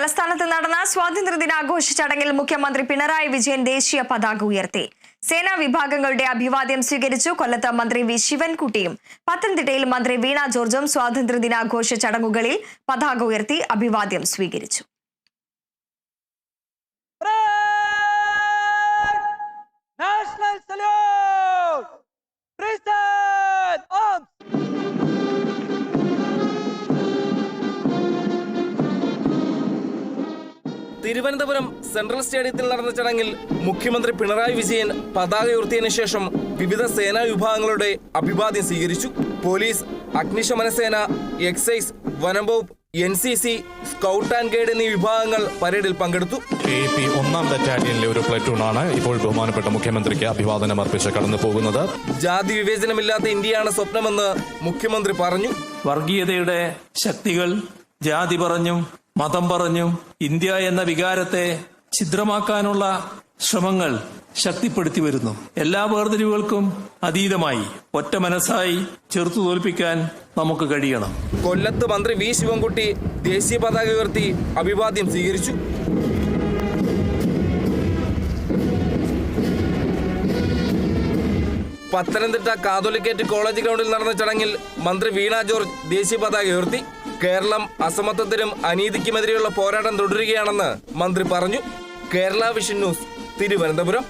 തലസ്ഥാനത്ത് നടന്ന സ്വാതന്ത്ര്യദിനാഘോഷ ചടങ്ങിൽ മുഖ്യമന്ത്രി പിണറായി വിജയൻ ദേശീയ പതാക ഉയർത്തി. സേനാ വിഭാഗങ്ങളുടെ അഭിവാദ്യം സ്വീകരിച്ചു. കൊല്ലത്ത് മന്ത്രി വി ശിവൻകുട്ടിയും പത്തനംതിട്ടയിൽ മന്ത്രി വീണ ജോർജും സ്വാതന്ത്ര്യദിനാഘോഷ ചടങ്ങുകളിൽ പതാക ഉയർത്തി അഭിവാദ്യം സ്വീകരിച്ചു. തിരുവനന്തപുരം സെൻട്രൽ സ്റ്റേഡിയത്തിൽ നടന്ന ചടങ്ങിൽ മുഖ്യമന്ത്രി പിണറായി വിജയൻ പതാക ഉയർത്തിയതിനു ശേഷം വിവിധ സേനാ വിഭാഗങ്ങളുടെ അഭിവാദ്യം സ്വീകരിച്ചു. പോലീസ്, അഗ്നിശമന സേന, എക്സൈസ്, വനംവകുപ്പ്, NCC, സ്കൗട്ട് ആൻഡ് ഗൈഡ് എന്നീ വിഭാഗങ്ങൾ പരേഡിൽ പങ്കെടുത്തു. AP 1ാം ബറ്റാലിയനിലെ ഒരു പ്ലറ്റൂണാണ് ഇപ്പോൾ ബഹുമാനപ്പെട്ട മുഖ്യമന്ത്രിക്ക് അഭിവാദനം അർപ്പിച്ച് കടന്നു പോകുന്നത്. ജാതി വിവേചനമില്ലാത്ത ഇന്ത്യയാണ് സ്വപ്നമെന്ന് മുഖ്യമന്ത്രി പറഞ്ഞു. വർഗീയതയുടെ ശക്തികൾ ജാതി പറഞ്ഞും മതം പറഞ്ഞും ഇന്ത്യ എന്ന വികാരത്തെ ഛിദ്രമാക്കാനുള്ള ശ്രമങ്ങൾ ശക്തിപ്പെടുത്തി വരുന്നു. എല്ലാ വേർതിരിവുകൾക്കും അതീതമായി ഒറ്റ മനസ്സായി ചെറുത്തു തോൽപ്പിക്കാൻ നമുക്ക് കഴിയണം. കൊല്ലത്ത് മന്ത്രി വി ശിവൻകുട്ടി ദേശീയ പതാക ഉയർത്തി അഭിവാദ്യം സ്വീകരിച്ചു. പത്തനംതിട്ട കാതോലിക്കേറ്റ് കോളേജ് ഗ്രൗണ്ടിൽ നടന്ന ചടങ്ങിൽ മന്ത്രി വീണ ജോർജ് ദേശീയ പതാക ഉയർത്തി. കേരളം അസമത്വത്തിനും അനീതിക്കുമെതിരെയുള്ള പോരാട്ടം തുടരുകയാണെന്ന് മന്ത്രി പറഞ്ഞു. Kerala vision news, Thiruvananthapuram.